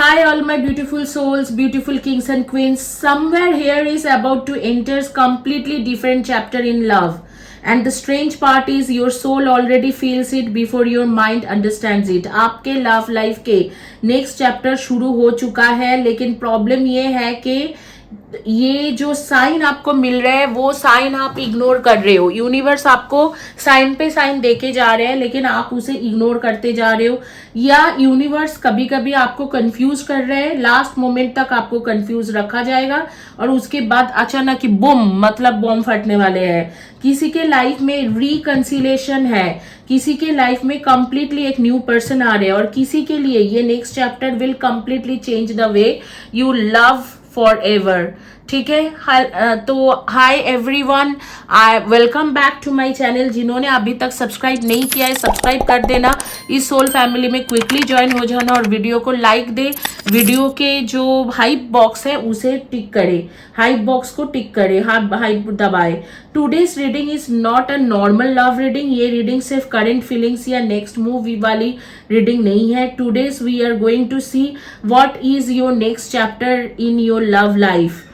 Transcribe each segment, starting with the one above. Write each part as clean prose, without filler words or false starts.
Hi, all my beautiful souls, beautiful kings and queens. Somewhere here is about to enter completely different chapter in love. And the strange part is your soul already feels it before your mind understands it. आपके love life के next chapter शुरू हो चुका है, लेकिन problem ये है कि ये जो साइन आपको मिल रहा है वो साइन आप इग्नोर कर रहे हो. यूनिवर्स आपको साइन पे साइन देके जा रहे हैं, लेकिन आप उसे इग्नोर करते जा रहे हो, या यूनिवर्स कभी कभी आपको कंफ्यूज कर रहे हैं. लास्ट मोमेंट तक आपको कंफ्यूज रखा जाएगा और उसके बाद अचानक बूम, मतलब बॉम्ब फटने वाले हैं. किसी के लाइफ में रिकंसिलेशन है, किसी के लाइफ में कंप्लीटली एक न्यू पर्सन आ रहे हैं, और किसी के लिए ये next chapter will completely change the way you love forever. ठीक है. तो hi everyone, I welcome back to my channel. जिन्होंने अभी तक सब्सक्राइब नहीं किया है सब्सक्राइब कर देना, इस सोल फैमिली में क्विकली ज्वाइन हो जाना और वीडियो को लाइक दे. वीडियो के जो हाइप बॉक्स है उसे टिक करे, हाइप बॉक्स को टिक करे, हाइप दबाए. Today's reading is not a normal love reading. ये रीडिंग सिर्फ करंट फीलिंग्स या नेक्स्ट मूव वाली रीडिंग नहीं है. Today's we are going to see what is your next chapter in your love life.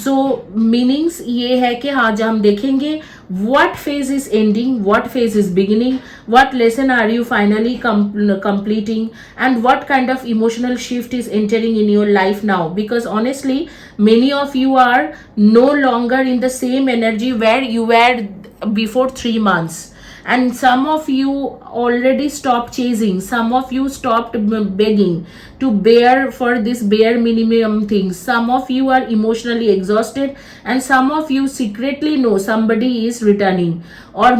So meanings ये है कि आज हम देखेंगे what phase is ending, what phase is beginning, what lesson are you finally completing, and what kind of emotional shift is entering in your life now. Because honestly, many of you are no longer in the same energy where you were before 3 months. And some of you already stopped chasing, some of you stopped begging to bear for this bare minimum things. Some of you are emotionally exhausted and some of you secretly know somebody is returning. और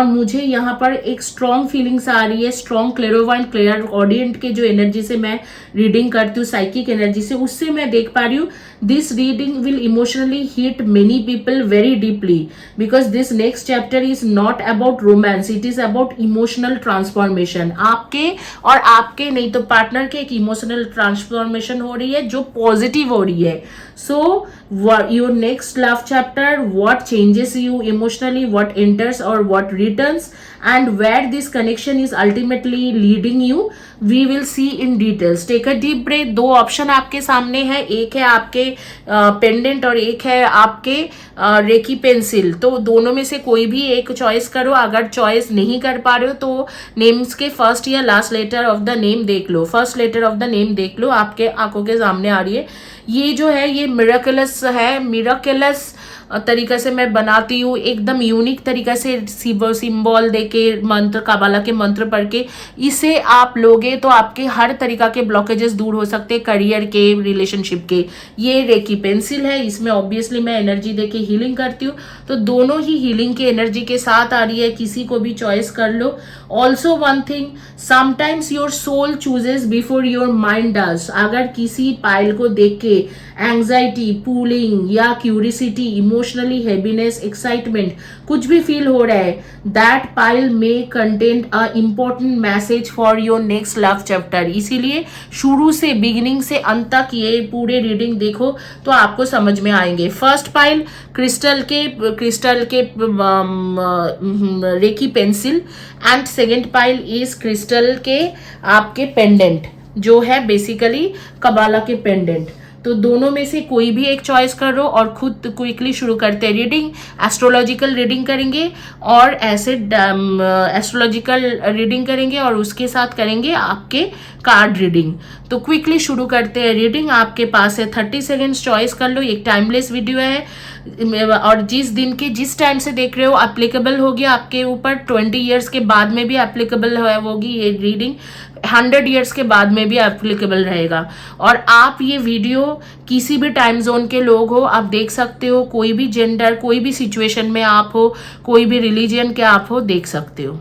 मुझे यहाँ पर एक strong feelings आ रही है, strong क्लेरोवाइंट clear ऑडियंट के जो energy से मैं रीडिंग करती हूँ, साइकिक एनर्जी से, उससे मैं देख पा रही हूँ this reading will emotionally hit many people very deeply. Because this next chapter is not about romance, it is about emotional transformation. आपके और आपके नहीं तो पार्टनर के एक इमोशनल ट्रांसफॉर्मेशन हो रही है जो पॉजिटिव हो रही है. So your next love chapter, what changes you emotionally, what enters or what returns, and where this connection is ultimately leading you, we will see in details. Take a deep breath. दो option आपके सामने है, एक है आपके pendant और एक है आपके रेकी पेंसिल. तो दोनों में से कोई भी एक चॉइस करो. अगर चॉइस नहीं कर पा रहे हो तो नेम्स के फर्स्ट या last letter of the name देख लो. First letter of the name देख लो, आपके आंखों के सामने आ रही है. ये जो है ये मिराकलस है. मिराकलस तरीका से मैं बनाती हूँ, एकदम यूनिक तरीका से सिंबल देके, मंत्र काबाला के मंत्र पढ़ के इसे आप लोगे तो आपके हर तरीका के ब्लॉकेजेस दूर हो सकते हैं, करियर के, रिलेशनशिप के. ये रेकी पेंसिल है, इसमें ऑब्वियसली मैं एनर्जी देके हीलिंग करती हूँ, तो दोनों ही हीलिंग के एनर्जी के साथ आ रही है. किसी को भी चॉइस कर लो. Also one thing, sometimes your soul chooses before your mind does. अगर किसी पाइल को देख के एंग्जाइटी, पुलिंग या क्यूरिसिटी, इमोशनली हैप्पीनेस, एक्साइटमेंट कुछ भी फील हो रहा है, दैट पाइल में contain a important message for your next love chapter. इसीलिए शुरू से, बिगिनिंग से अंत तक ये पूरे रीडिंग देखो तो आपको समझ में आएंगे. फर्स्ट पाइल क्रिस्टल के reiki pencil, and second pile is crystal के आपके पेंडेंट, जो है बेसिकली कबाला के पेंडेंट. तो दोनों में से कोई भी एक चॉइस करो और खुद क्विकली शुरू करते हैं रीडिंग. एस्ट्रोलॉजिकल रीडिंग करेंगे और ऐसे एस्ट्रोलॉजिकल रीडिंग करेंगे और उसके साथ करेंगे आपके कार्ड रीडिंग. तो क्विकली शुरू करते हैं रीडिंग. आपके पास है 30 सेकेंड्स, चॉइस कर लो. एक टाइमलेस वीडियो है और जिस दिन के जिस टाइम से देख रहे हो एप्लीकेबल होगी आपके ऊपर. 20 ईयर्स के बाद में भी एप्लीकेबल होगी ये रीडिंग, 100 ईयर्स के बाद में भी एप्लीकेबल रहेगा. और आप ये वीडियो किसी भी टाइम जोन के लोग हो आप देख सकते हो, कोई भी जेंडर, कोई भी सिचुएशन में आप हो, कोई भी रिलीजन के आप हो, देख सकते हो.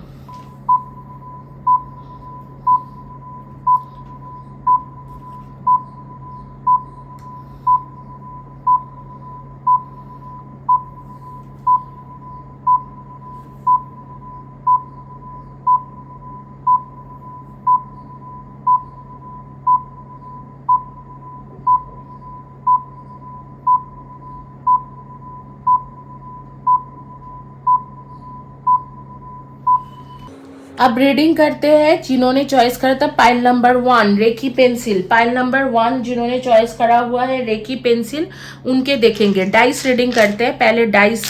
अब रीडिंग करते हैं जिन्होंने चॉइस करा था pile number 1 reiki pencil. Pile number 1 जिन्होंने चॉइस करा हुआ है रेकी पेंसिल, उनके देखेंगे। डाइस रीडिंग करते हैं, पहले डाइस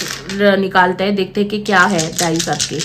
निकालते हैं, देखते हैं कि क्या है डाइस आपके।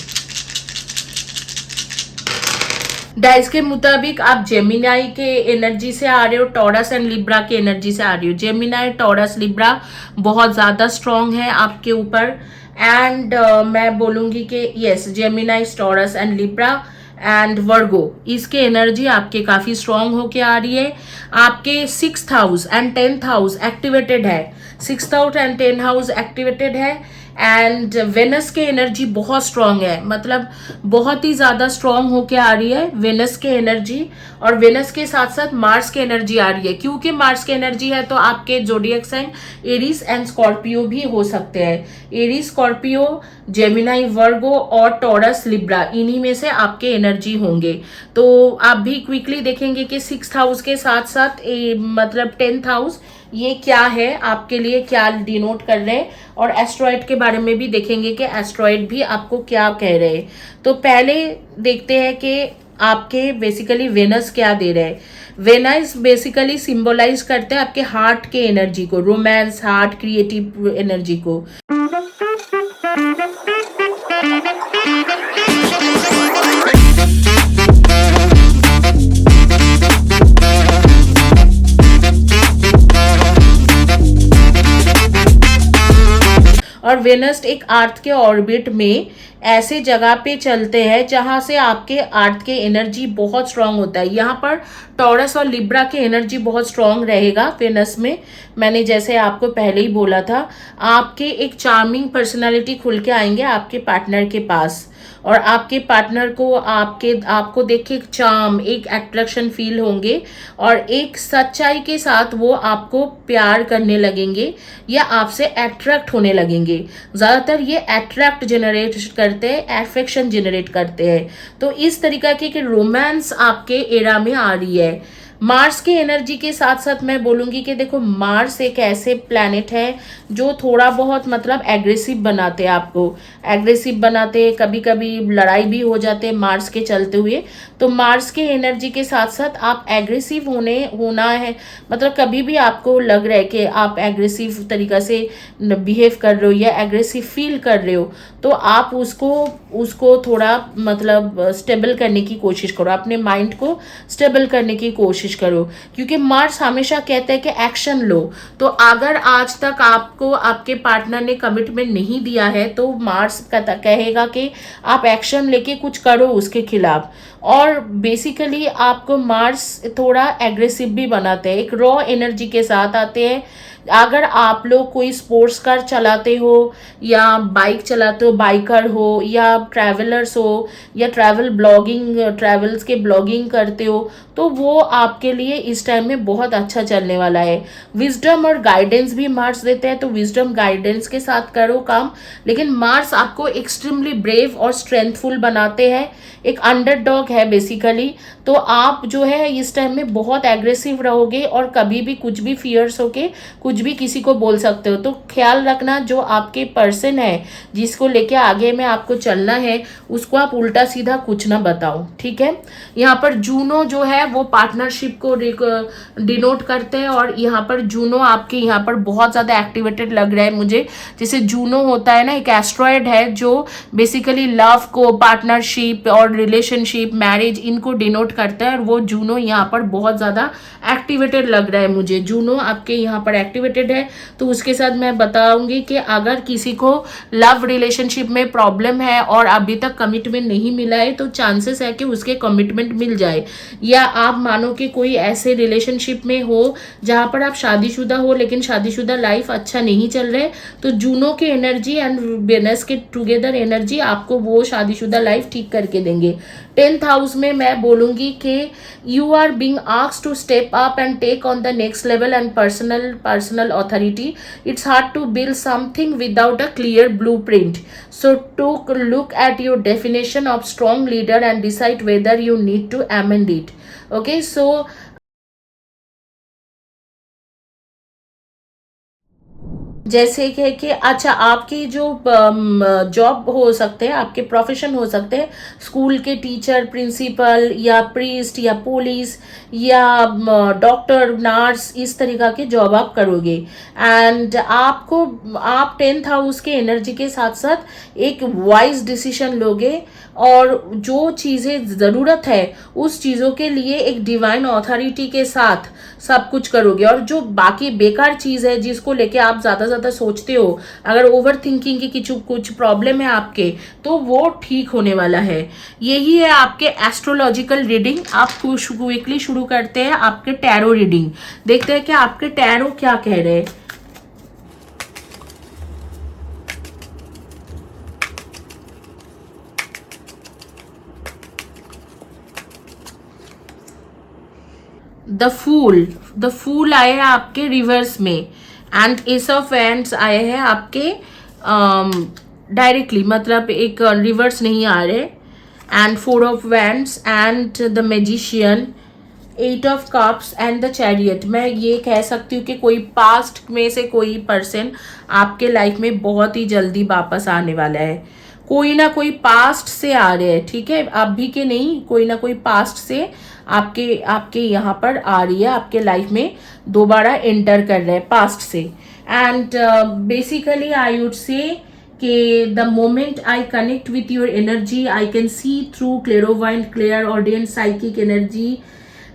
डाइस के मुताबिक आप जेमिनाई के एनर्जी से आ रहे हो, टॉरस एंड लिब्रा के एनर्जी से आ रही हो। जेमिनाई, टॉरस, लिब्रा बहुत ज़्यादा स्ट्रॉन्ग है आपके ऊपर। एंड मैं बोलूँगी कि yes, Gemini, taurus and Libra and वर्गो, इसके एनर्जी आपके काफ़ी स्ट्रॉन्ग होके आ रही है। आपके 6th house and 10th house activated है। 6th house and 10th house activated है। एंड वेनस के एनर्जी बहुत स्ट्रांग है, मतलब बहुत ही ज़्यादा स्ट्रांग होके आ रही है वेनस के एनर्जी। और वेनस के साथ साथ मार्स के एनर्जी आ रही है। क्योंकि मार्स के एनर्जी है तो आपके zodiac sign Aries and Scorpio भी हो सकते हैं। एरीज, स्कॉर्पियो, जेमिनाई, वर्गो और टॉरस, लिब्रा, इन्हीं में से आपके एनर्जी होंगे। तो आप भी क्विकली देखेंगे कि 6th हाउस के साथ साथ मतलब 10th हाउस ये क्या है आपके लिए, क्या डिनोट कर रहे हैं। और एस्ट्रॉइड के बारे में भी देखेंगे कि एस्ट्रॉइड भी आपको क्या कह रहे हैं। तो पहले देखते हैं कि आपके बेसिकली वेनस क्या दे रहे हैं। वेनस बेसिकली सिंबलाइज करते हैं आपके हार्ट के एनर्जी को, रोमांस, हार्ट, क्रिएटिव एनर्जी को। और वेनस एक अर्थ के ऑर्बिट में ऐसे जगह पे चलते हैं जहां से आपके अर्थ के एनर्जी बहुत स्ट्रांग होता है। यहाँ पर टॉरस और लिब्रा के एनर्जी बहुत स्ट्रांग रहेगा वेनस में। मैंने जैसे आपको पहले ही बोला था, आपके एक चार्मिंग पर्सनालिटी खुल के आएंगे आपके पार्टनर के पास। और आपके पार्टनर को आपको देख के एक चार्म, एक अट्रैक्शन फील होंगे। और एक सच्चाई के साथ वो आपको प्यार करने लगेंगे या आपसे अट्रैक्ट होने लगेंगे। ज़्यादातर ये अट्रैक्ट जनरेट करते हैं, एफेक्शन जनरेट करते हैं। तो इस तरीका की रोमांस आपके एरा में आ रही है। मार्स के एनर्जी के साथ साथ मैं बोलूँगी कि देखो, मार्स एक ऐसे प्लैनेट है जो थोड़ा बहुत मतलब एग्रेसिव बनाते हैं आपको, एग्रेसिव बनाते हैं, कभी कभी लड़ाई भी हो जाते हैं मार्स के चलते हुए। तो मार्स के एनर्जी के साथ साथ आप एग्रेसिव होना है, मतलब कभी भी आपको लग रहा है कि आप एग्रेसिव तरीका से बिहेव कर रहे हो या एग्रेसिव फील कर रहे हो, तो आप उसको थोड़ा मतलब स्टेबल करने की कोशिश करो, अपने माइंड को स्टेबल करने की कोशिश करो। क्योंकि मार्स हमेशा कहता है कि एक्शन लो। तो अगर आज तक आपको आपके पार्टनर ने कमिटमेंट नहीं दिया है तो मार्स कहेगा कि आप एक्शन लेके कुछ करो उसके खिलाफ। और बेसिकली आपको मार्स थोड़ा एग्रेसिव भी बनाते हैं, एक रॉ एनर्जी के साथ आते हैं। अगर आप लोग कोई स्पोर्ट्स कार चलाते हो या बाइक चलाते हो, बाइकर हो या ट्रैवलर्स हो या ट्रैवल्स के ब्लॉगिंग करते हो, तो वो आपके लिए इस टाइम में बहुत अच्छा चलने वाला है। विजडम और गाइडेंस भी मार्स देते हैं, तो विजडम गाइडेंस के साथ करो काम। लेकिन मार्स आपको एक्सट्रीमली ब्रेव और स्ट्रेंथफुल बनाते हैं, एक अंडरडॉग है बेसिकली। तो आप जो है इस टाइम में बहुत एग्रेसिव रहोगे और कभी भी कुछ भी फियर्स होके कुछ भी किसी को बोल सकते हो। तो ख्याल रखना, जो आपके पर्सन है जिसको लेके आगे में आपको चलना है, उसको आप उल्टा सीधा कुछ ना बताओ, ठीक है। यहाँ पर जूनो जो है वो पार्टनरशिप को डिनोट करते हैं। और यहाँ पर जूनो आपके यहाँ पर बहुत ज़्यादा एक्टिवेटेड लग रहा है मुझे। जैसे जूनो होता है ना, एक एस्ट्रॉयड है जो बेसिकली लव को, पार्टनरशिप और रिलेशनशिप, मैरिज, इनको डिनोट करता है। और वो जूनो यहाँ पर बहुत ज़्यादा एक्टिवेटेड लग रहा है मुझे। जूनो आपके यहाँ पर एक्टिवेटेड है। तो उसके साथ मैं बताऊंगी कि अगर किसी को लव रिलेशनशिप में प्रॉब्लम है और अभी तक कमिटमेंट नहीं मिला है, तो चांसेस है कि उसके कमिटमेंट मिल जाए। या आप मानो कि कोई ऐसे रिलेशनशिप में हो जहाँ पर आप शादीशुदा हो लेकिन शादीशुदा लाइफ अच्छा नहीं चल रहा है, तो जूनो के एनर्जी एंड वेनस के टुगेदर एनर्जी आपको वो शादीशुदा लाइफ ठीक करके देंगे। 10th हाउस में मैं बोलूँगी कि you are being asked to step up and take on the next level and personal authority. It's hard to build something without a clear blueprint. So to look at your definition of strong leader and decide whether you need to amend it. Okay, so जैसे कि अच्छा आपकी जो job हो सकते हैं, आपके profession हो सकते हैं, स्कूल के टीचर, प्रिंसिपल या प्रीस्ट या पुलिस या डॉक्टर, नर्स, इस तरीका के जॉब आप करोगे। एंड आपको आप 10th हाउस के एनर्जी के साथ साथ एक वाइज डिसीजन लोगे और जो चीज़ें ज़रूरत है उस चीज़ों के लिए एक डिवाइन अथॉरिटी के साथ सब कुछ करोगे। और जो बाकी बेकार चीज़ है जिसको लेके आप ज़्यादा सोचते हो, अगर ओवर थिंकिंग की कुछ प्रॉब्लम है आपके, तो वो ठीक होने वाला है। यही है आपके एस्ट्रोलॉजिकल रीडिंग। आप क्विकली शुरू करते हैं आपके टैरो रीडिंग, देखते हैं कि आपके टैरो क्या कह रहे हैं। द फूल आए हैं आपके रिवर्स में, एंड एस ऑफ वैंड्स आए हैं आपके डायरेक्टली, मतलब एक रिवर्स नहीं आ रहे, and 4 of wands and the magician, 8 of cups and the chariot. मैं ये कह सकती हूँ कि कोई पास्ट में से कोई पर्सन आपके लाइफ में बहुत ही जल्दी वापस आने वाला है। कोई ना कोई पास्ट से आ रहे हैं, ठीक है, अभी के नहीं, कोई ना कोई पास्ट से आपके आपके यहाँ पर आ रही है, आपके लाइफ में दोबारा एंटर कर रहे हैं पास्ट से। And basically I would say कि the moment I connect with your energy I can see through clairvoyant, clear audience, psychic energy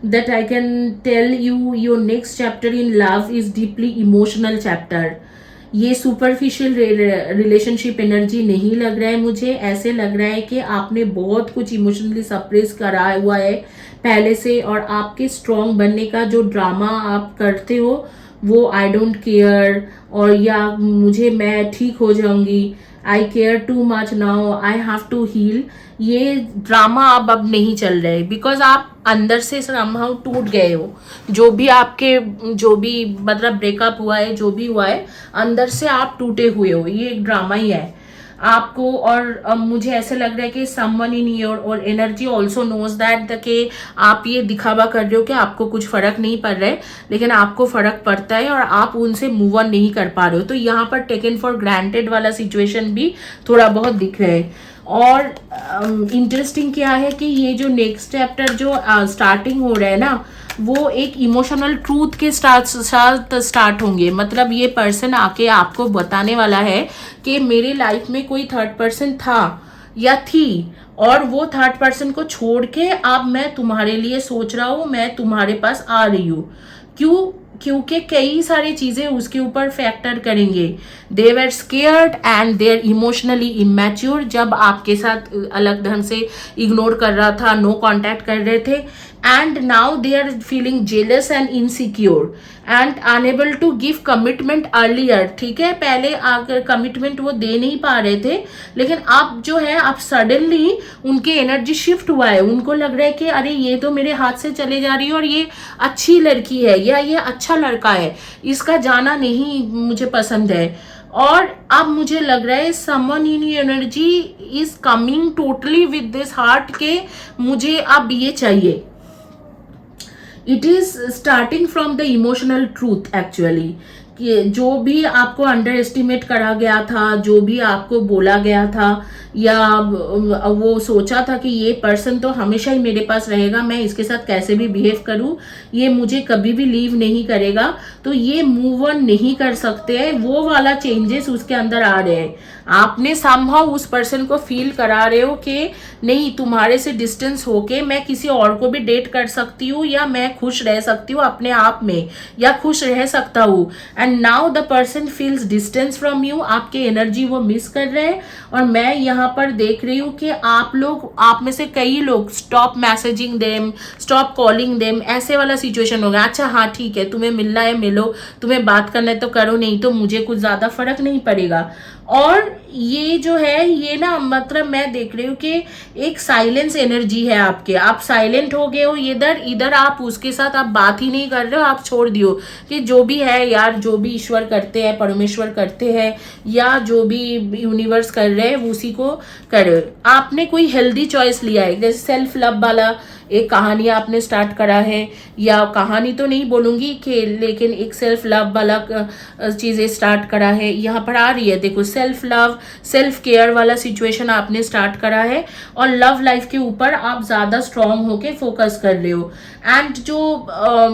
that I can tell you your next chapter in love is deeply emotional chapter। ये superficial relationship energy नहीं लग रहा है मुझे, ऐसे लग रहा है कि आपने बहुत कुछ इमोशनली सप्रेस करा हुआ है पहले से, और आपके स्ट्रॉन्ग बनने का जो ड्रामा आप करते हो वो आई डोंट केयर, और या मुझे मैं ठीक हो जाऊंगी, I care too much now, I have to heal, ये ड्रामा अब नहीं चल रहे, बिकॉज आप अंदर से समहाउ टूट गए हो। जो भी आपके जो भी मतलब ब्रेकअप हुआ है, जो भी हुआ है, अंदर से आप टूटे हुए हो, ये एक ड्रामा ही है आपको। और मुझे ऐसे लग रहा है कि समवन इन योर और एनर्जी ऑल्सो नोज दैट कि आप ये दिखावा कर रहे हो कि आपको कुछ फर्क नहीं पड़ रहा है, लेकिन आपको फर्क पड़ता है और आप उनसे मूव ऑन नहीं कर पा रहे हो। तो यहाँ पर टेकन फॉर ग्रांटेड वाला सिचुएशन भी थोड़ा बहुत दिख रहा है। और इंटरेस्टिंग क्या है कि ये जो नेक्स्ट चैप्टर जो स्टार्टिंग हो रहा है ना, वो एक इमोशनल ट्रूथ के साथ स्टार्ट होंगे। मतलब ये पर्सन आके आपको बताने वाला है कि मेरे लाइफ में कोई थर्ड पर्सन था या थी, और वो थर्ड पर्सन को छोड़ के अब मैं तुम्हारे लिए सोच रहा हूँ, मैं तुम्हारे पास आ रही हूँ। क्यों? क्योंकि कई सारी चीज़ें उसके ऊपर फैक्टर करेंगे। They were scared and they are emotionally immature. जब आपके साथ अलग ढंग से इग्नोर कर रहा था, नो कांटेक्ट कर रहे थे, and now they are feeling jealous and insecure and unable to give commitment earlier. ठीक है, पहले आकर कमिटमेंट वो दे नहीं पा रहे थे, लेकिन अब जो है अब सडनली उनके एनर्जी शिफ्ट हुआ है। उनको लग रहा है कि अरे ये तो मेरे हाथ से चले जा रही है और ये अच्छी लड़की है या ये अच्छा लड़का है, इसका जाना नहीं मुझे पसंद है। और अब मुझे लग रहा है someone in energy is coming totally with this heart के मुझे अब ये चाहिए। It is starting from the emotional truth actually, कि जो भी आपको अंडर एस्टिमेट करा गया था, जो भी आपको बोला गया था, या वो सोचा था कि ये पर्सन तो हमेशा ही मेरे पास रहेगा, मैं इसके साथ कैसे भी बिहेव करूं, ये मुझे कभी भी लीव नहीं करेगा, तो ये मूव ऑन नहीं कर सकते हैं। वो वाला चेंजेस उसके अंदर आ रहे हैं। आपने समहाउ उस पर्सन को फील करा रहे हो कि नहीं, तुम्हारे से डिस्टेंस होके मैं किसी और को भी डेट कर सकती हूँ, या मैं खुश रह सकती हूँ अपने आप में, या खुश रह सकता हूँ। And now the person feels distance from you. आपके एनर्जी वो मिस कर रहे हैं। और मैं यहाँ पर देख रही हूँ कि आप में से कई लोग stop messaging them, stop calling them, ऐसे वाला सिचुएशन होगा। अच्छा हाँ ठीक है, तुम्हें मिलना है मिलो, तुम्हें बात करना है तो करो, नहीं तो मुझे कुछ ज्यादा फर्क नहीं पड़ेगा। और ये जो है ये ना, मतलब मैं देख रही हूँ कि एक साइलेंस एनर्जी है आपके, आप साइलेंट हो गए हो इधर आप उसके साथ आप बात ही नहीं कर रहे हो, आप छोड़ दियो कि जो भी है यार, जो भी ईश्वर करते हैं, परमेश्वर करते हैं, या जो भी यूनिवर्स कर रहे हैं उसी को करो। आपने कोई हेल्दी चॉइस लिया है, जैसे सेल्फ लव वाला एक कहानी आपने स्टार्ट करा है, या कहानी तो नहीं बोलूँगी कि, लेकिन एक सेल्फ लव वाला चीज़ें स्टार्ट करा है, यहाँ पर आ रही है देखो, सेल्फ लव सेल्फ केयर वाला सिचुएशन आपने स्टार्ट करा है, और लव लाइफ के ऊपर आप ज़्यादा स्ट्रांग होके फोकस कर रहे हो। एंड जो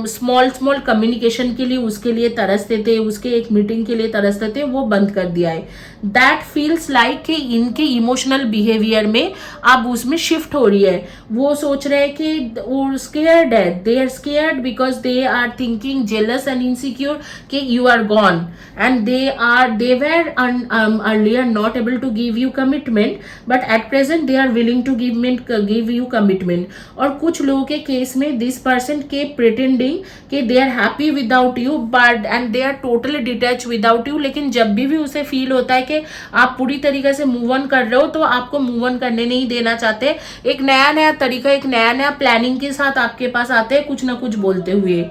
स्मॉल स्मॉल कम्युनिकेशन के लिए उसके लिए तरसते थे, उसके एक मीटिंग के लिए तरसते थे, वो बंद कर दिया है। दैट फील्स लाइक कि इनके इमोशनल बिहेवियर में अब उसमें शिफ्ट हो रही है। वो सोच रहे हैं कि वो स्केयर्ड है, they are scared because they are thinking jealous and insecure कि you are gone, and they were earlier not able to give you commitment, but at present they are willing to give you commitment। और कुछ लोगों के case में this person keep pretending कि they are happy without you but and they are totally detached without you, लेकिन जब भी उसे फील होता है कि आप पूरी तरीके से मूव ऑन कर रहे हो तो आपको मूव ऑन करने नहीं देना चाहते। एक नया नया तरीका, एक नया नया प्लानिंग के साथ आपके पास आते हैं, कुछ ना कुछ बोलते हुए।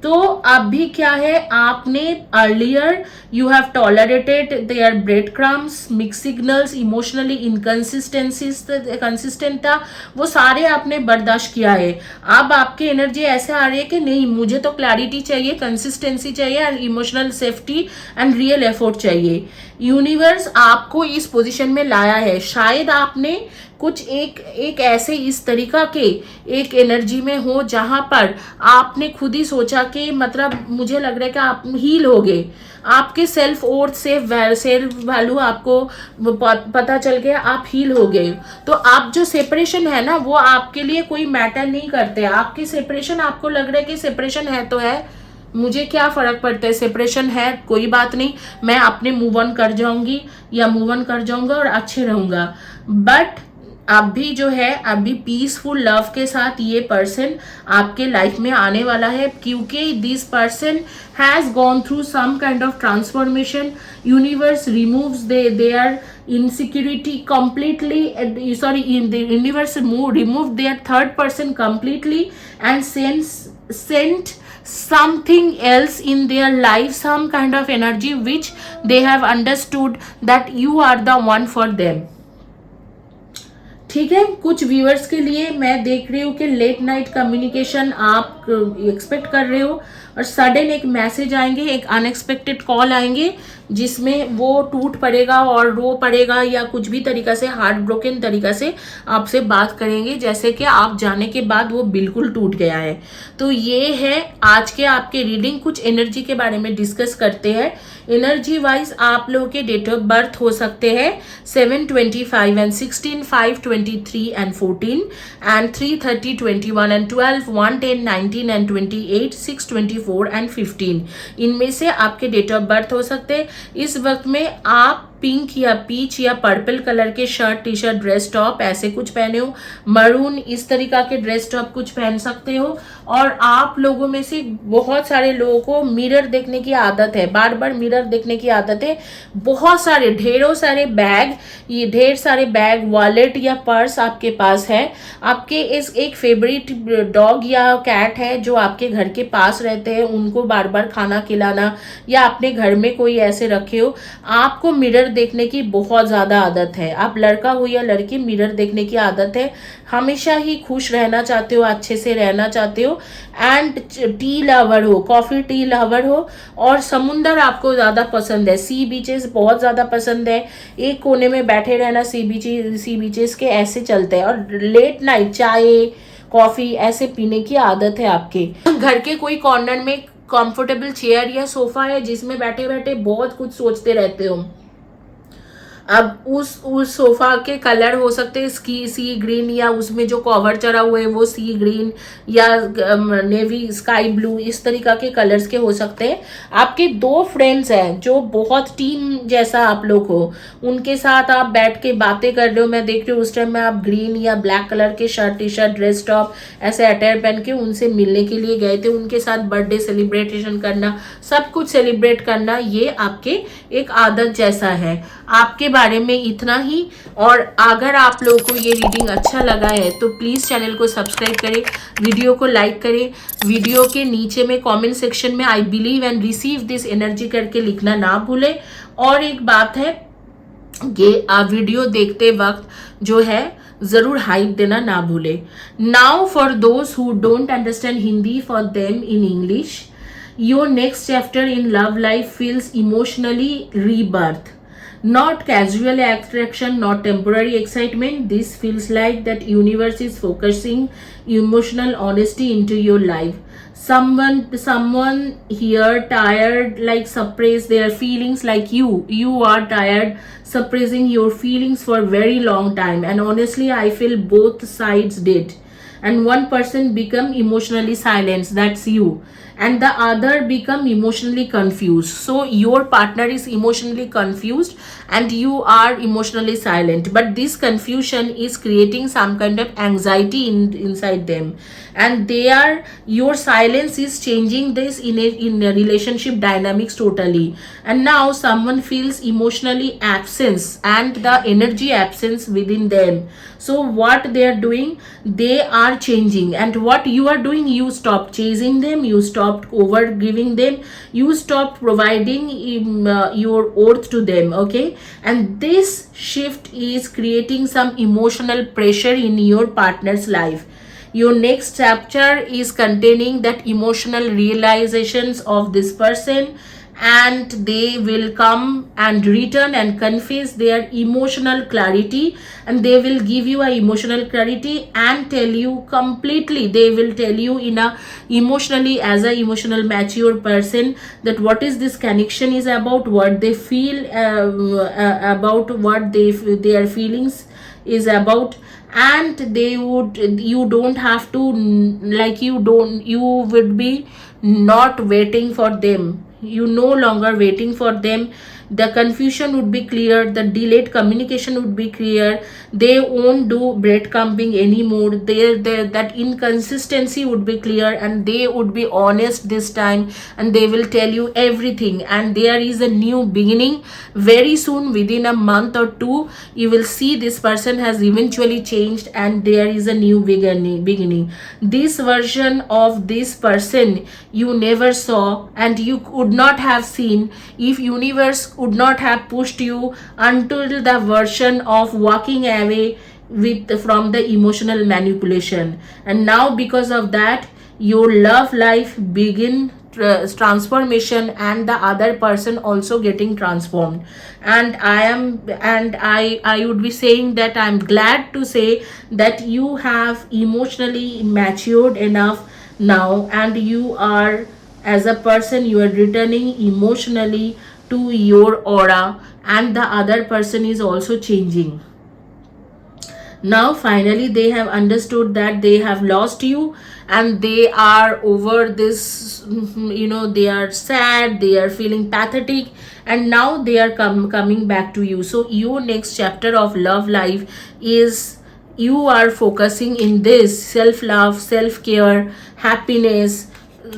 तो अभी क्या है, आपने earlier you have tolerated their bread crumbs, mix signals, emotionally inconsistencies consistent था, वो सारे आपने बर्दाश्त किया है। अब आपकी एनर्जी ऐसे आ रही है कि नहीं, मुझे तो क्लैरिटी चाहिए, कंसिस्टेंसी चाहिए, and emotional safety and real effort चाहिए। यूनिवर्स आपको इस पोजीशन में लाया है, शायद आपने कुछ एक ऐसे इस तरीका के एक एनर्जी में हो जहां पर आपने खुद ही सोचा कि मतलब मुझे लग रहा है कि आप हील हो गए, आपके सेल्फ वर्थ सेल्फ वैल्यू आपको पता चल गया, आप हील हो गए। तो आप जो सेपरेशन है ना, वो आपके लिए कोई मैटर नहीं करते। आपकी सेपरेशन, आपको लग रहा है कि सेपरेशन है तो है, मुझे क्या फर्क पड़ता है, सेपरेशन है कोई बात नहीं, मैं अपने मूव ऑन कर जाऊंगी या मूव ऑन कर जाऊंगा और अच्छे रहूंगा। बट अभी जो है, अभी पीसफुल लव के साथ ये पर्सन आपके लाइफ में आने वाला है, क्योंकि this person has gone through some kind of transformation. Universe removes their insecurity completely, the universe removed their third person completely and sent something else in their life, some kind of energy which they have understood that you are the one for them। ठीक है, कुछ viewers के लिए मैं देख रही हूँ कि लेट नाइट कम्युनिकेशन आप एक्सपेक्ट कर रहे हो, और सडन एक मैसेज आएंगे, एक अनएक्सपेक्टेड कॉल आएंगे जिसमें वो टूट पड़ेगा और रो पड़ेगा, या कुछ भी तरीका से हार्ट ब्रोकन तरीका से आपसे बात करेंगे, जैसे कि आप जाने के बाद वो बिल्कुल टूट गया है। तो ये है आज के आपके रीडिंग। कुछ एनर्जी के बारे में डिस्कस करते हैं। एनर्जी वाइज आप लोगों के डेट ऑफ बर्थ हो सकते हैं 7/25 and 16, 5/23 and 14, and 3/30, 21 and 12, 1/10, 19 and 28, 6/24 and 15। इनमें से आपके डेट ऑफ बर्थ हो सकते हैं। इस वक्त में आप पिंक या पीच या पर्पल कलर के shirt, T shirt, dress top ऐसे कुछ पहने हो, मरून इस तरीका के ड्रेस टॉप कुछ पहन सकते हो। और आप लोगों में से बहुत सारे लोगों को मिरर देखने की आदत है, बार बार मिरर देखने की आदत है। बहुत सारे ढेरों सारे बैग, ये ढेर सारे बैग, वॉलेट या पर्स आपके पास है। आपके इस एक फेवरेट डॉग या कैट है जो आपके घर के पास रहते हैं, उनको बार बार खाना खिलाना, या अपने घर में कोई ऐसे रखे हो। आपको मिरर देखने की बहुत ज़्यादा आदत है। आप लड़का हो या लड़की, मिरर देखने की आदत है। हमेशा ही खुश रहना चाहते हो, अच्छे से रहना चाहते हो। एंड टी लवर हो, कॉफ़ी टी लवर हो, और समुंदर आपको ज़्यादा पसंद है। सी बीचेस बहुत ज़्यादा पसंद है। एक कोने में बैठे रहना, सी बीचेस के ऐसे चलते हैं। और लेट नाइट चाय कॉफ़ी ऐसे पीने की आदत है आपके। घर के कोई कॉर्नर में कंफर्टेबल चेयर या सोफा है जिसमें बैठे बैठे बहुत कुछ सोचते रहते हो। अब उस सोफा के कलर हो सकते हैं सी ग्रीन, या उसमें जो कवर चढ़ा हुआ है वो सी ग्रीन या नेवी स्काई ब्लू, इस तरीका के कलर्स के हो सकते हैं। आपके दो फ्रेंड्स हैं जो बहुत टीम जैसा आप लोग हो, उनके साथ आप बैठ के बातें कर रहे हो। मैं देख रही हूँ उस टाइम में आप ग्रीन या ब्लैक कलर के shirt, T shirt, dress top ऐसे अटायर पहन के उनसे मिलने के लिए गए थे। उनके साथ बर्थडे सेलिब्रेशन करना, सब कुछ सेलिब्रेट करना, ये आपके एक आदत जैसा है। आपके बारे में इतना ही। और अगर आप लोगों को ये रीडिंग अच्छा लगा है तो प्लीज़ चैनल को सब्सक्राइब करें, वीडियो को लाइक करें। वीडियो के नीचे में कमेंट सेक्शन में I believe and receive this energy करके लिखना ना भूलें। और एक बात है, ये वीडियो देखते वक्त जो है जरूर हाइप देना ना भूले. Now for those who don't understand Hindi, for them in English. Your next chapter in love life feels emotionally rebirth. Not casual attraction, not temporary excitement. This feels like that universe is focusing emotional honesty into your life. Someone here tired, like suppress their feelings, like you are tired suppressing your feelings for a very long time, and honestly I feel both sides did. And one person become emotionally silenced, that's you, and the other become emotionally confused. So your partner is emotionally confused and you are emotionally silent, but this confusion is creating some kind of anxiety inside them, and they are, your silence is changing this in a relationship dynamics totally. And now someone feels emotionally absence and the energy absence within them. So what they are doing, they are changing, and what you are doing, you stop chasing them, you stopped over giving them, you stopped providing your worth to them. Okay, and this shift is creating some emotional pressure in your partner's life. Your next chapter is containing that emotional realizations of this person, and they will come and return and confess their emotional clarity, and they will give you a emotional clarity and tell you completely, they will tell you in a emotionally as a emotional mature person that what is this connection is about, what they feel about what their feelings is about. And they would, you don't have to, like you would be not waiting for them, you no longer waiting for them. The confusion would be clear, the delayed communication would be clear, they won't do breadcrumbing anymore, that inconsistency would be clear, and they would be honest this time, and they will tell you everything, and there is a new beginning very soon. Within a month or two you will see this person has eventually changed, and there is a new beginning. This version of this person you never saw, and you could not have seen if universe would not have pushed you until the version of walking away with from the emotional manipulation. And now because of that your love life begin transformation, and the other person also getting transformed. And I would be saying that I'm glad to say that you have emotionally matured enough now, and you are, as a person, you are returning emotionally to your aura, and the other person is also changing. Now finally they have understood that they have lost you, and they are over this, they are sad, they are feeling pathetic, and now they are coming back to you. So your next chapter of love life is, you are focusing in this self love, self care, happiness,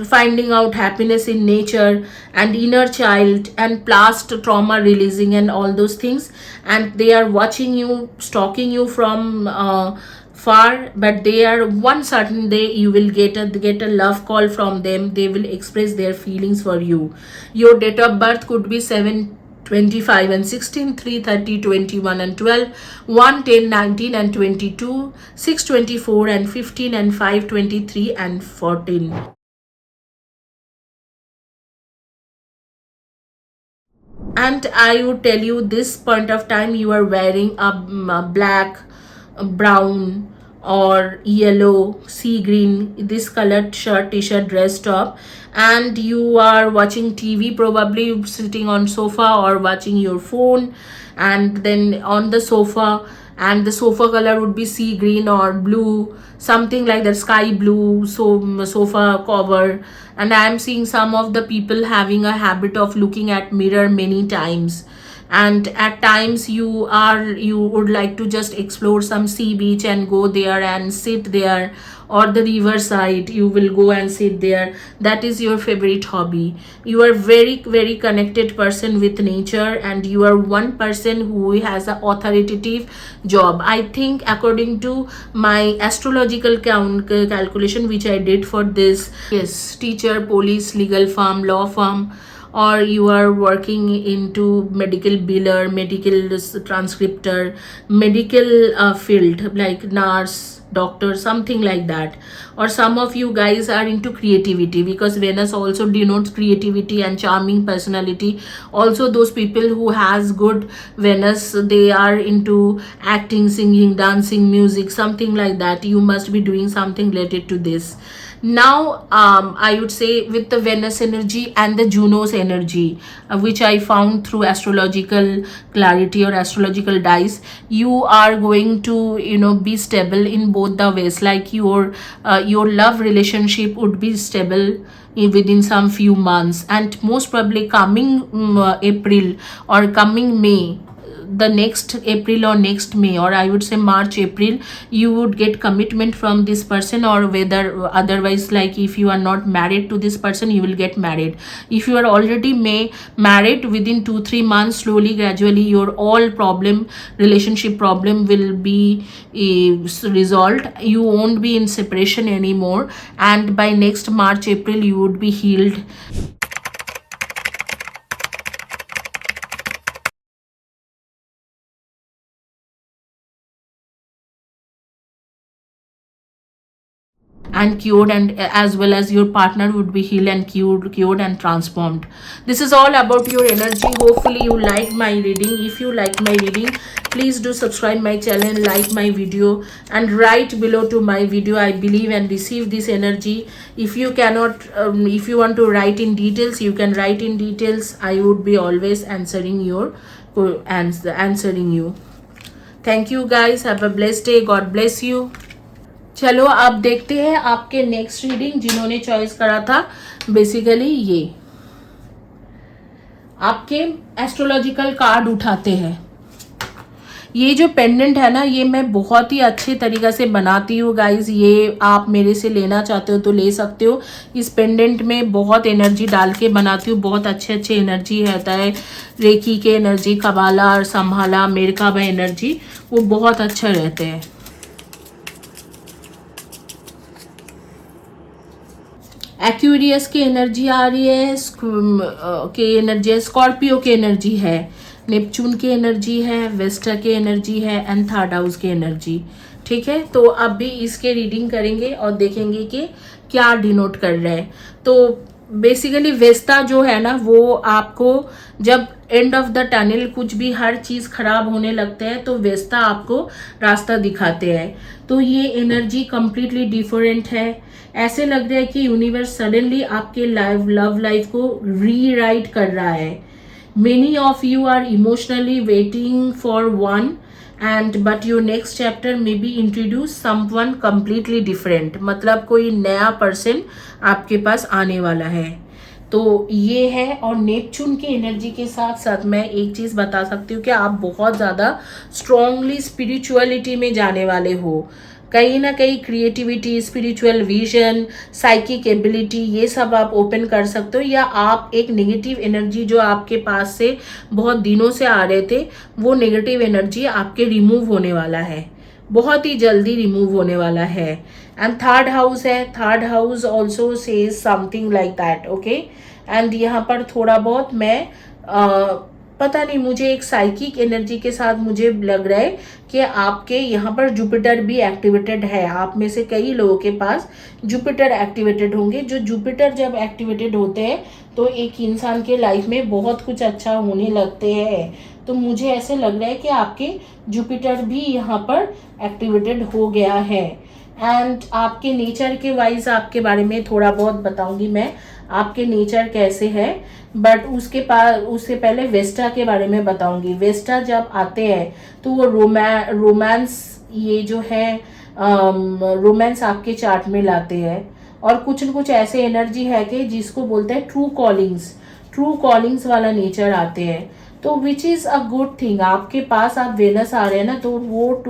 finding out happiness in nature, and inner child and past trauma releasing and all those things. And they are watching you, stalking you from far, but they are, one certain day you will get a love call from them, they will express their feelings for you. Your date of birth could be 7/25 and 16, 3/30, 21 and 12, 1, 10, 19 and 22, 6/24 and 15, and 5/23 and 14. And I would tell you, this point of time you are wearing a black, a brown or yellow, sea green, this colored shirt, t-shirt, dress, top, and you are watching TV, probably sitting on sofa or watching your phone, and then on the sofa, and the sofa color would be sea green or blue, something like that, sky blue. So sofa cover. And I am seeing some of the people having a habit of looking at mirror many times, and at times you would like to just explore some sea beach and go there and sit there, or the river side you will go and sit there. That is your favorite hobby. You are very very connected person with nature, and you are one person who has an authoritative job. I think according to my astrological calculation which I did for this, yes, teacher, police, legal firm, law firm, or you are working into medical biller, medical transcriptor, medical field like nurse, doctor, something like that. Or some of you guys are into creativity, because Venus also denotes creativity and charming personality. Also those people who has good Venus, they are into acting, singing, dancing, music, something like that. You must be doing something related to this. Now I would say with the Venus energy and the Juno's energy, which I found through astrological clarity or astrological dice, you are going to, you know, be stable in both the ways. Like your love relationship would be stable within some few months, and most probably coming April or coming May, the next April or next May, or I would say March, April, you would get commitment from this person. Or whether otherwise, like if you are not married to this person, you will get married. If you are already married, within 2-3 months, slowly gradually your all relationship problem will be resolved. You won't be in separation anymore, and by next March, April, you would be healed. And cured, and as well as your partner would be healed and cured and transformed. This is all about your energy. Hopefully you like my reading. If you like my reading, please do subscribe my channel, like my video, and write below to my video I believe and receive this energy. If you cannot if you want to write in details, you can write in details. I would be always answering you. Thank you guys, have a blessed day, God bless you. चलो अब देखते हैं आपके next reading जिन्होंने choice करा था। Basically ये आपके एस्ट्रोलॉजिकल कार्ड उठाते हैं। ये जो पेंडेंट है ना, ये मैं बहुत ही अच्छे तरीके से बनाती हूँ गाइज। ये आप मेरे से लेना चाहते हो तो ले सकते हो। इस पेंडेंट में बहुत एनर्जी डाल के बनाती हूँ, बहुत अच्छे एनर्जी रहता है। रेकी के एनर्जी, कबाला और संभाला, मेरकाबा एनर्जी, वो बहुत अच्छा रहते हैं। एक्यूरियस की एनर्जी आ रही है, के एनर्जी है, स्कॉर्पियो की एनर्जी है, नेपच्यून की एनर्जी है, वेस्टा की एनर्जी है, एंड थर्ड हाउस की एनर्जी। ठीक है, तो अब भी इसके रीडिंग करेंगे और देखेंगे कि क्या डिनोट कर रहे हैं। तो बेसिकली वेस्टा जो है ना, वो आपको जब एंड ऑफ द टनल कुछ भी हर चीज़ खराब होने लगते हैं तो वेस्टा आपको रास्ता दिखाते हैं। तो ये एनर्जी कंप्लीटली डिफरेंट है। ऐसे लग रहा है कि यूनिवर्स सडनली आपके लव लाइफ को रीराइट कर रहा है। Many of you are emotionally waiting for one and but your next chapter में be introduce someone completely different. मतलब कोई नया पर्सन आपके पास आने वाला है। तो ये है। और नेपच्यून की एनर्जी के साथ साथ मैं एक चीज़ बता सकती हूँ कि आप बहुत ज़्यादा स्ट्रांगली स्पिरिचुअलिटी में जाने वाले हो। कहीं ना कहीं creativity, spiritual vision, psychic ability, ये सब आप ओपन कर सकते हो। या आप एक नेगेटिव एनर्जी जो आपके पास से बहुत दिनों से आ रहे थे, वो नेगेटिव एनर्जी आपके रिमूव होने वाला है, बहुत ही जल्दी रिमूव होने वाला है। एंड थर्ड हाउस है, third house also says something like that. Okay, and यहाँ पर थोड़ा बहुत मैं पता नहीं, मुझे एक साइकिक एनर्जी के साथ मुझे लग रहा है कि आपके यहाँ पर जुपिटर भी एक्टिवेटेड है। आप में से कई लोगों के पास जुपिटर एक्टिवेटेड होंगे। जो जुपिटर जब एक्टिवेटेड होते हैं तो एक इंसान के लाइफ में बहुत कुछ अच्छा होने लगते हैं। तो मुझे ऐसे लग रहा है कि आपके जुपिटर भी यहाँ पर एक्टिवेटेड हो गया है। एंड आपके नेचर के वाइज आपके बारे में थोड़ा बहुत बताऊंगी मैं, आपके नेचर कैसे है। बट उससे पहले वेस्टा के बारे में बताऊंगी। वेस्टा जब आते हैं तो वो रोमांस, ये जो है रोमांस आपके चार्ट में लाते हैं। और कुछ न कुछ ऐसे एनर्जी है कि जिसको बोलते हैं ट्रू कॉलिंग्स वाला नेचर आते हैं। तो which is a good thing. आपके पास आप वेनस आ रहे हैं ना, तो वो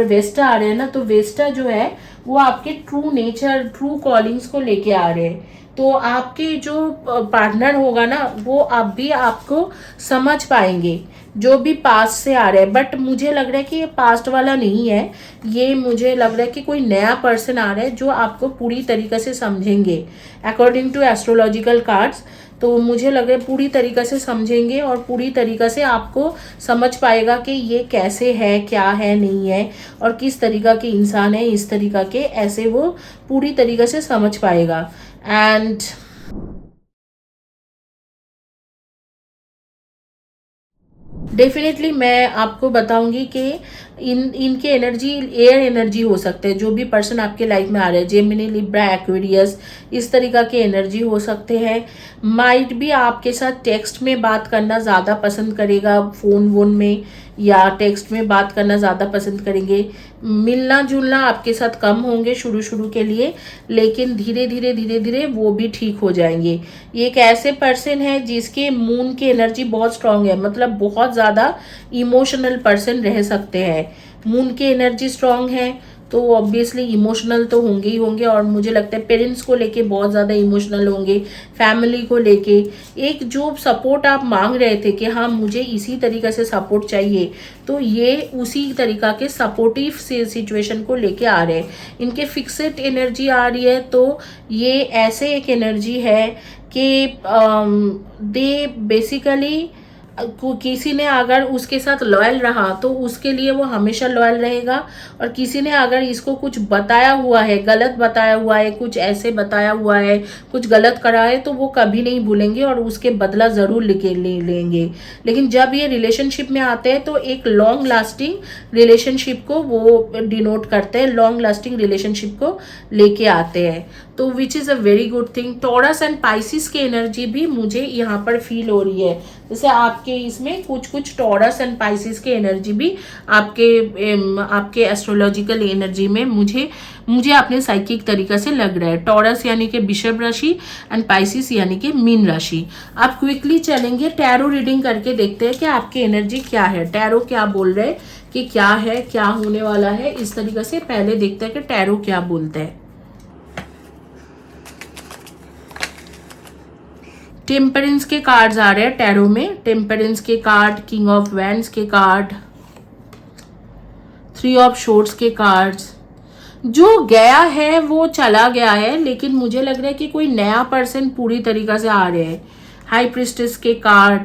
वेस्टा आ रहे हैं ना, तो वेस्टा जो है वो आपके ट्रू नेचर, ट्रू कॉलिंग्स को लेके आ रहे हैं। तो आपके जो पार्टनर होगा ना, वो आप भी आपको समझ पाएंगे जो भी पास्ट से आ रहे हैं। बट मुझे लग रहा है कि ये पास्ट वाला नहीं है, ये मुझे लग रहा है कि कोई नया पर्सन आ रहा है जो आपको पूरी तरीके से समझेंगे अकॉर्डिंग टू एस्ट्रोलॉजिकल कार्ड्स। तो मुझे लगे पूरी तरीक़ा से समझेंगे और पूरी तरीक़ा से आपको समझ पाएगा कि ये कैसे है, क्या है, नहीं है और किस तरीक़ा के इंसान है, इस तरीक़ा के, ऐसे वो पूरी तरीक़ा से समझ पाएगा। एंड डेफिनेटली मैं आपको बताऊंगी कि इनके एनर्जी एयर एनर्जी हो सकते हैं। जो भी पर्सन आपके लाइफ में आ रहे हैं, जेमिनी, लिब्रा, एक्वेरियस, इस तरीका के एनर्जी हो सकते हैं। माइट भी आपके साथ टेक्स्ट में बात करना ज़्यादा पसंद करेगा, फ़ोन वोन में या टेक्स्ट में बात करना ज़्यादा पसंद करेंगे। मिलना जुलना आपके साथ कम होंगे शुरू शुरू के लिए, लेकिन धीरे धीरे धीरे धीरे वो भी ठीक हो जाएंगे। ये एक ऐसे पर्सन है जिसके मून की एनर्जी बहुत स्ट्रांग है, मतलब बहुत ज़्यादा इमोशनल पर्सन रह सकते हैं। मून की एनर्जी स्ट्रांग है तो ऑब्वियसली इमोशनल तो होंगे ही होंगे, और मुझे लगता है पेरेंट्स को लेके बहुत ज़्यादा इमोशनल होंगे, फैमिली को लेके। एक जो सपोर्ट आप मांग रहे थे कि हाँ मुझे इसी तरीक़े से सपोर्ट चाहिए, तो ये उसी तरीक़ा के सपोर्टिव से सिचुएशन को लेके आ रहे हैं। इनके फिक्सेड एनर्जी आ रही है, तो ये ऐसे एक एनर्जी है कि दे बेसिकली किसी ने अगर उसके साथ लॉयल रहा तो उसके लिए वो हमेशा लॉयल रहेगा, और किसी ने अगर इसको कुछ बताया हुआ है, गलत बताया हुआ है, कुछ ऐसे बताया हुआ है, कुछ गलत करा है, तो वो कभी नहीं भूलेंगे और उसके बदला ज़रूर ले लेंगे। लेकिन जब ये रिलेशनशिप में आते हैं तो एक लॉन्ग लास्टिंग रिलेशनशिप को वो डिनोट करते हैं, लॉन्ग लास्टिंग रिलेशनशिप को लेके आते हैं, तो which is a very good thing. Taurus and Pisces की एनर्जी भी मुझे यहाँ पर फील हो रही है, जैसे आपके इसमें कुछ कुछ टॉरस एंड पाइसिस की एनर्जी भी आपके एस्ट्रोलॉजिकल एनर्जी में मुझे अपने साइकिक तरीका से लग रहा है। टॉरस यानी कि वृषभ राशि एंड पाइसिस यानी कि मीन राशि। आप क्विकली चलेंगे, टैरो रीडिंग करके देखते हैं कि आपकी एनर्जी क्या है, टैरो क्या बोल रहे हैं कि क्या है, क्या होने वाला है। इस तरीके से पहले देखते हैं कि टैरो क्या बोलते हैं। टेम्परेंस के कार्ड्स आ रहे हैं टैरो में, टेम्परेंस के कार्ड, किंग ऑफ वैंड्स के कार्ड, 3 ऑफ शॉर्ट्स के कार्ड्स। जो गया है वो चला गया है, लेकिन मुझे लग रहा है कि कोई नया पर्सन पूरी तरीका से आ रहे हैं। हाई प्रिस्टेस के card,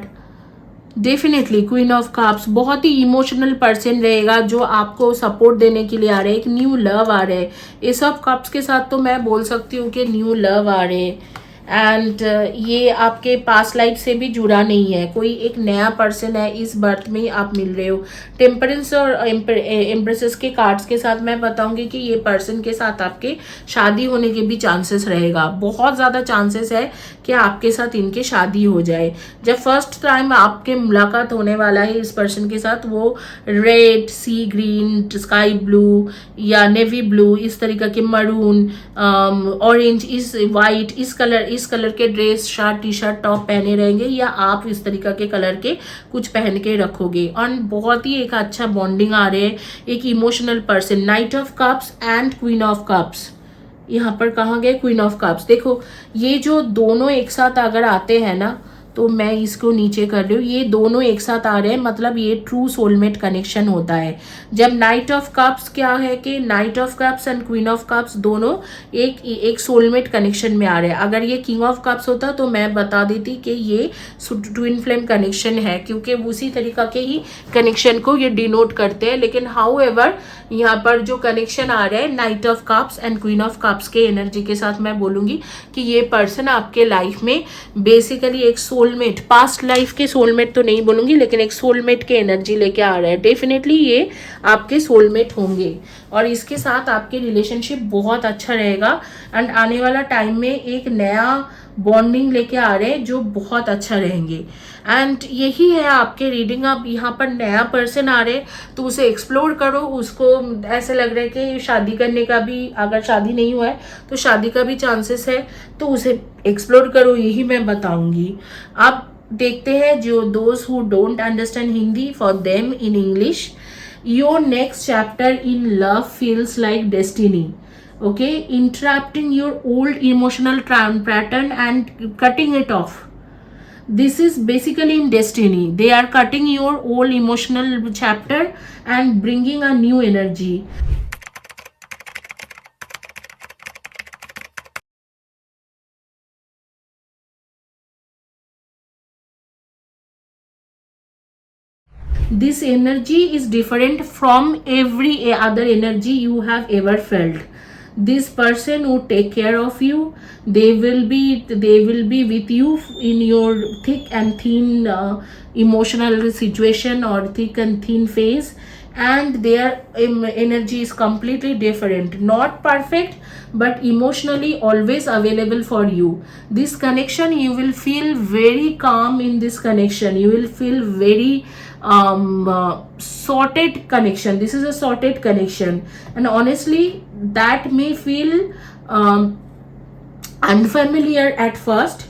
definitely queen of cups, बहुत ही इमोशनल पर्सन रहेगा जो आपको सपोर्ट देने के लिए आ रहे हैं। एक न्यू लव आ रहे हैं, एस ऑफ कप्स के साथ तो मैं बोल सकती हूँ कि न्यू लव आ रहे हैं। एंड ये आपके पास्ट लाइफ से भी जुड़ा नहीं है, कोई एक नया पर्सन है, इस बर्थ में आप मिल रहे हो। टेम्परेंस और एम्प्रेसेस के कार्ड्स के साथ मैं बताऊंगी कि ये पर्सन के साथ आपके शादी होने के भी चांसेस रहेगा, बहुत ज़्यादा चांसेस है कि आपके साथ इनके शादी हो जाए। जब फर्स्ट टाइम आपके मुलाकात होने वाला है इस पर्सन के साथ, वो रेड, सी ग्रीन, स्काई ब्लू या नेवी ब्लू, इस तरीके के मरून, ऑरेंज, इस वाइट, इस कलर के dress, shirt, T shirt, top पहने रहेंगे, या आप इस तरीके के कलर के कुछ पहन के रखोगे। और बहुत ही एक अच्छा बॉन्डिंग आ रहे हैं, एक emotional person. Night of cups and queen of cups, यहाँ पर कहाँ गए क्वीन ऑफ कप्स। देखो ये जो दोनों एक साथ अगर आते हैं ना, तो मैं इसको नीचे कर रही हूँ, ये दोनों एक साथ आ रहे हैं, मतलब ये ट्रू सोलमेट कनेक्शन होता है। जब नाइट ऑफ कप्स क्या है कि night of cups and queen of cups दोनों एक सोलमेट कनेक्शन में आ रहे हैं। अगर ये किंग ऑफ कप्स होता तो मैं बता देती कि ये ट्विन फ्लेम कनेक्शन है, क्योंकि उसी तरीका के ही कनेक्शन को ये डिनोट करते हैं। लेकिन हाउ एवर यहाँ पर जो कनेक्शन आ रहा है night of cups and queen of cups के एनर्जी के साथ, मैं बोलूँगी कि ये पर्सन आपके लाइफ में बेसिकली एक सोलमेट, पास्ट लाइफ के सोलमेट तो नहीं बोलूँगी, लेकिन एक सोलमेट के एनर्जी लेके आ रहा है। डेफिनेटली ये आपके सोलमेट होंगे और इसके साथ आपके रिलेशनशिप बहुत अच्छा रहेगा। एंड आने वाला टाइम में एक नया बॉन्डिंग लेके आ रहे हैं जो बहुत अच्छा रहेंगे। एंड यही है आपके रीडिंग। आप यहाँ पर नया पर्सन आ रहे तो उसे एक्सप्लोर करो, उसको ऐसे लग रहा है कि शादी करने का भी, अगर शादी नहीं हुआ है तो शादी का भी चांसेस है, तो उसे एक्सप्लोर करो, यही मैं बताऊंगी। आप देखते हैं जो those who don't understand Hindi, for them in English, your next chapter in love feels like destiny. Okay, interrupting your old emotional pattern and cutting it off. This is basically in destiny. They are cutting your old emotional chapter and bringing a new energy. This energy is different from every other energy you have ever felt. This person would take care of you. They will be with you in your thick and thin emotional situation or thick and thin phase, and their energy is completely different, not perfect but emotionally always available for you. This connection, you will feel very calm in this connection. You will feel very sorted connection. This is a sorted connection, and honestly that may feel unfamiliar at first,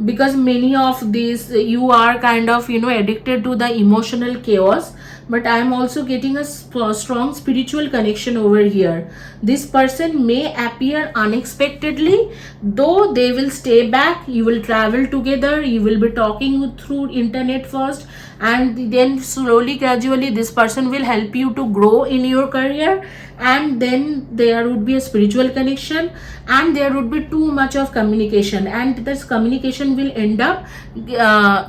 because many of these you are kind of addicted to the emotional chaos, but I am also getting a strong spiritual connection over here. This person may appear unexpectedly, though they will stay back. You will travel together, you will be talking through internet first, and then slowly gradually this person will help you to grow in your career, and then there would be a spiritual connection, and there would be too much of communication, and this communication will end up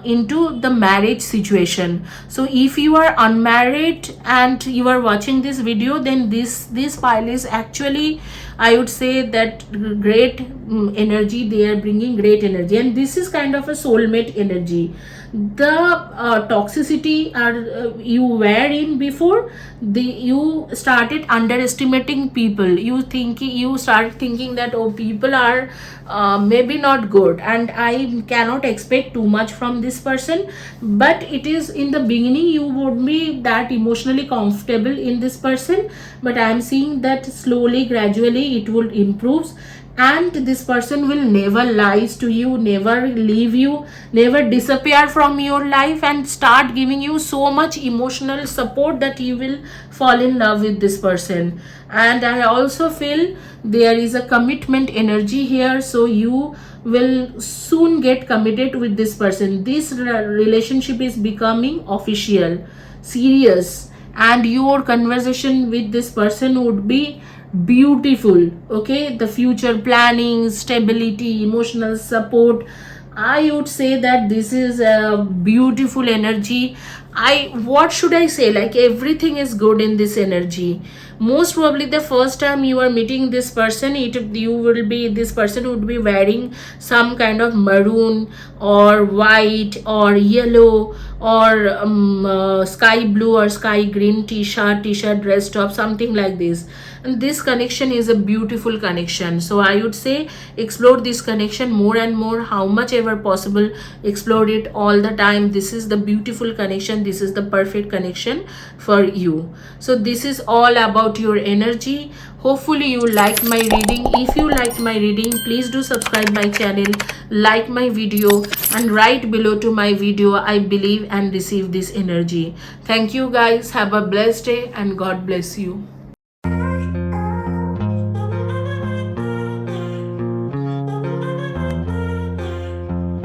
into the marriage situation. So if you are unmarried and you are watching this video, then this file is actually, I would say that great energy. They are bringing great energy, and this is kind of a soulmate energy. The toxicity you were in before, you started underestimating people. You started thinking that, oh, people are maybe not good, and I cannot expect too much from this person. But it is in the beginning you would be that emotionally comfortable in this person, but I am seeing that slowly gradually it will improve, and this person will never lies to you, never leave you, never disappear from your life, and start giving you so much emotional support that you will fall in love with this person. And I also feel there is a commitment energy here, so you will soon get committed with this person. This relationship is becoming official, serious, and your conversation with this person would be beautiful. Okay, the future planning, stability, emotional support, I would say that this is a beautiful energy. What should I say, like everything is good in this energy. Most probably the first time you are meeting this person, this person would be wearing some kind of maroon or white or yellow or sky blue or sky green t-shirt, dress top, something like this. And this connection is a beautiful connection, so I would say explore this connection more and more, how much ever possible. Explore it all the time. This is the beautiful connection, this is the perfect connection for you. So this is all about your energy. Hopefully you liked my reading. If you liked my reading, please do subscribe my channel, like my video, and write below to my video, I believe and receive this energy. Thank you guys, have a blessed day, and God bless you.